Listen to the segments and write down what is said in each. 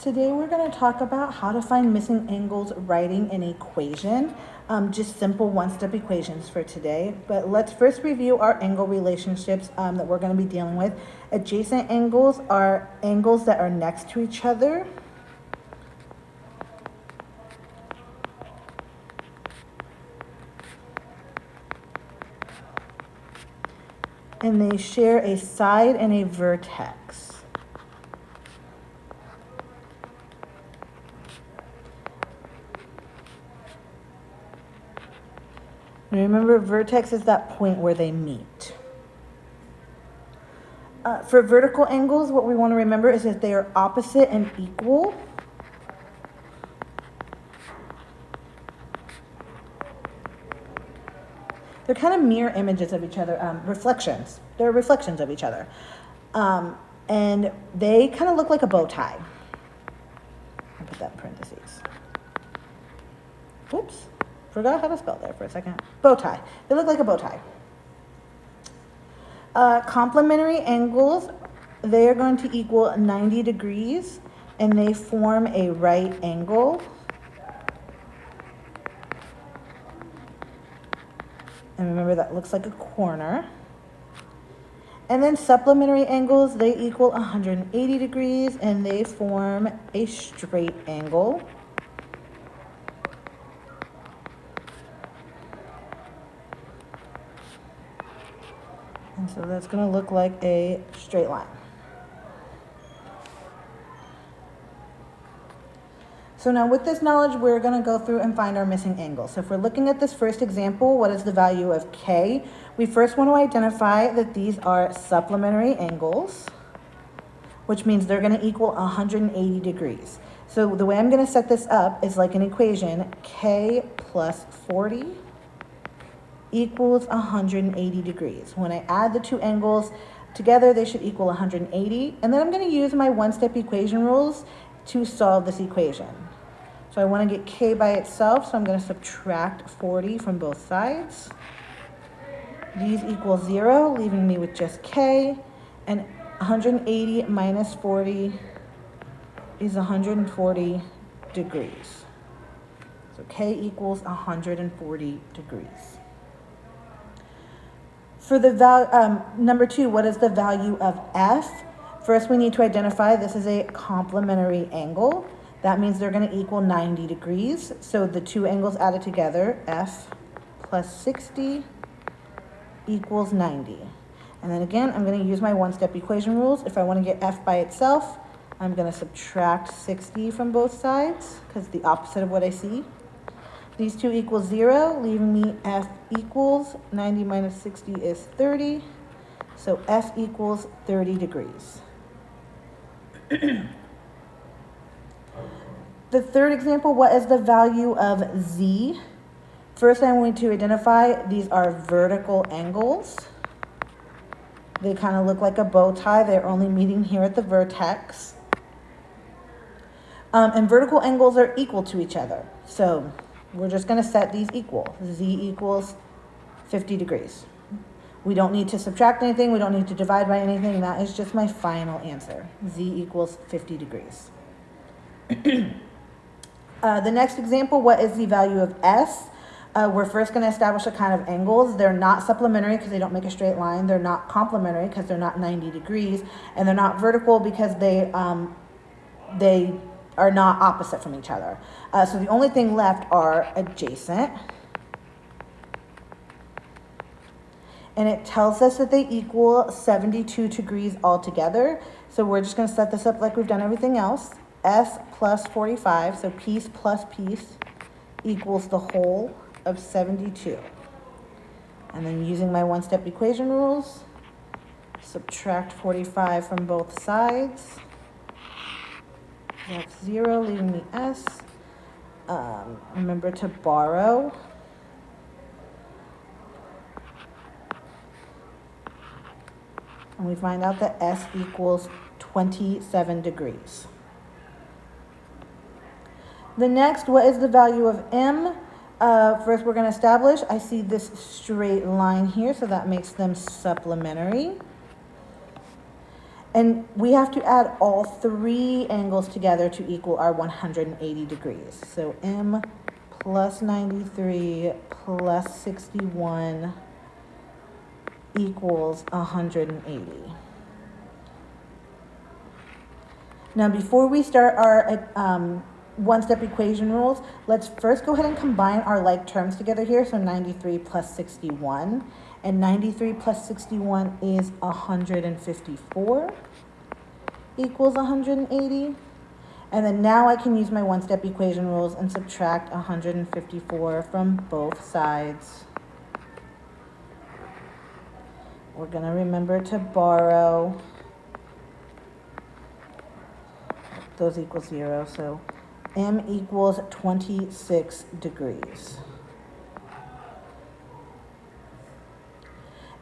Today we're going to talk about how to find missing angles writing an equation. Just simple one-step equations for today. But let's first review our angle relationships that we're going to be dealing with. Adjacent angles are angles that are next to each other. And they share a side and a vertex. And remember, vertex is that point where they meet. For vertical angles, what we want to remember is that they are opposite and equal. They're kind of mirror images of each other, reflections. They're reflections of each other. And they kind of look like a bow tie. I'll put that in parentheses. Whoops. Forgot how to spell there for a second. Bow tie. They look like a bow tie. Complementary angles, they are going to equal 90 degrees, and they form a right angle. And remember, that looks like a corner. And then supplementary angles, they equal 180 degrees, and they form a straight angle. And so that's going to look like a straight line. So now with this knowledge, we're going to go through and find our missing angles. So if we're looking at this first example, what is the value of K? We first want to identify that these are supplementary angles, which means they're going to equal 180 degrees. So the way I'm going to set this up is like an equation, K plus 40 equals 180 degrees. When I add the two angles together, they should equal 180. And then I'm going to use my one-step equation rules to solve this equation. So I want to get K by itself, so I'm going to subtract 40 from both sides. These equal 0, leaving me with just K. And 180 minus 40 is 140 degrees. So K equals 140 degrees. For the number 2, what is the value of F? First, we need to identify this is a complementary angle. That means they're going to equal 90 degrees. So the two angles added together, F plus 60 equals 90. And then again, I'm going to use my one-step equation rules. If I want to get F by itself, I'm going to subtract 60 from both sides because the opposite of what I see. These two equal 0, leaving me F equals 90 minus 60 is 30. So F equals 30 degrees. The third example, what is the value of Z? First, I'm going to identify these are vertical angles. They kind of look like a bow tie. They're only meeting here at the vertex. And vertical angles are equal to each other. So we're just going to set these equal. Z equals 50 degrees. We don't need to subtract anything. We don't need to divide by anything. That is just my final answer. Z equals 50 degrees. The next example, what is the value of S? We're first going to establish a kind of angles. They're not supplementary because they don't make a straight line. They're not complementary because they're not 90 degrees. And they're not vertical because they are not opposite from each other. So the only thing left are adjacent. And it tells us that they equal 72 degrees altogether. So we're just going to set this up like we've done everything else. S plus 45, so piece plus piece equals the whole of 72. And then using my one-step equation rules, subtract 45 from both sides. That's 0, leaving me S. Remember to borrow. And we find out that S equals 27 degrees. The next, what is the value of M? First, we're going to establish, I see this straight line here, so that makes them supplementary. And we have to add all three angles together to equal our 180 degrees. So M plus 93 plus 61 equals 180. Now, before we start our one-step equation rules, let's first go ahead and combine our like terms together here. So 93 plus 61, and 93 plus 61 is 154 equals 180. And then now I can use my one-step equation rules and subtract 154 from both sides. We're going to remember to borrow. Those equal 0, so M equals 26 degrees.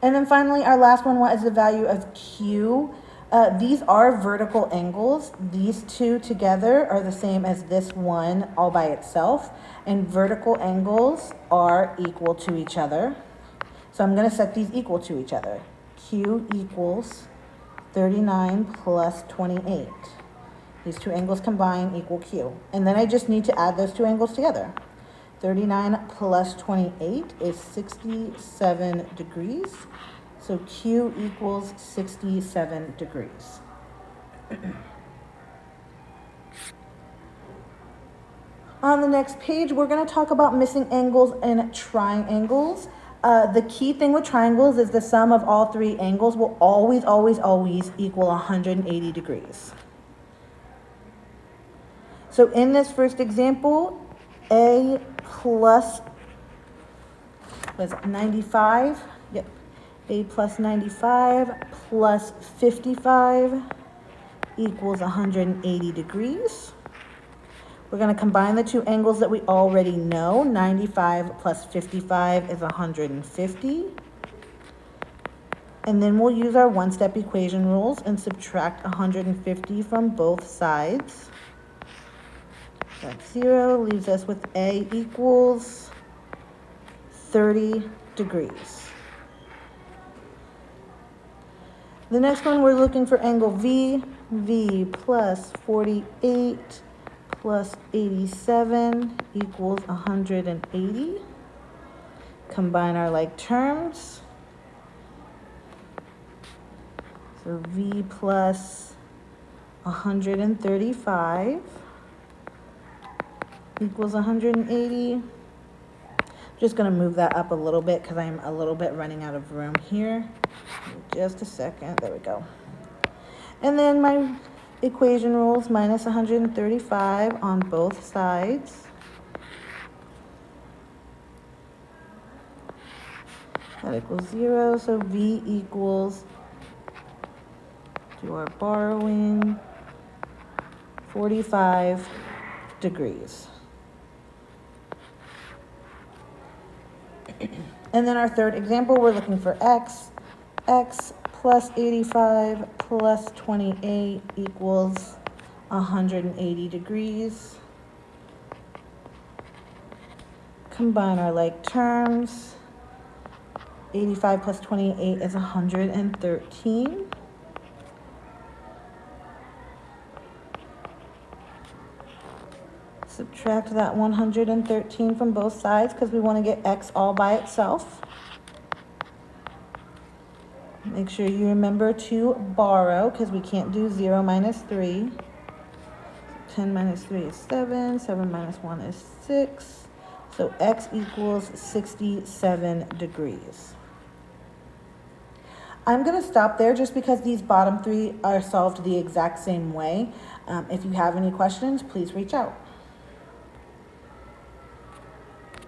And then finally, our last one is the value of Q. These are vertical angles. These two together are the same as this one all by itself. And vertical angles are equal to each other. So I'm going to set these equal to each other. Q equals 39 plus 28. These two angles combined equal Q. And then I just need to add those two angles together. 39 plus 28 is 67 degrees. So Q equals 67 degrees. On the next page, we're going to talk about missing angles and triangles. The key thing with triangles is the sum of all three angles will always, always, always equal 180 degrees. So in this first example, A plus, what is it, 95? Yep. A plus 95 plus 55 equals 180 degrees. We're going to combine the two angles that we already know. 95 plus 55 is 150. And then we'll use our one-step equation rules and subtract 150 from both sides. That's 0, leaves us with A equals 30 degrees. The next one, we're looking for angle V. V plus 48 plus 87 equals 180. Combine our like terms. So V plus 135 equals 180. Just going to move that up a little bit because I'm a little bit running out of room here. Just a second. There we go. And then my equation rules, minus 135 on both sides. That equals 0. So V equals, do our borrowing, 45 degrees. And then our third example, we're looking for X. X plus 85 plus 28 equals 180 degrees. Combine our like terms. 85 plus 28 is 113. Subtract that 113 from both sides because we want to get X all by itself. Make sure you remember to borrow because we can't do 0 minus 3. 10 minus 3 is 7. 7 minus 1 is 6. So X equals 67 degrees. I'm going to stop there just because these bottom three are solved the exact same way. If you have any questions, please reach out.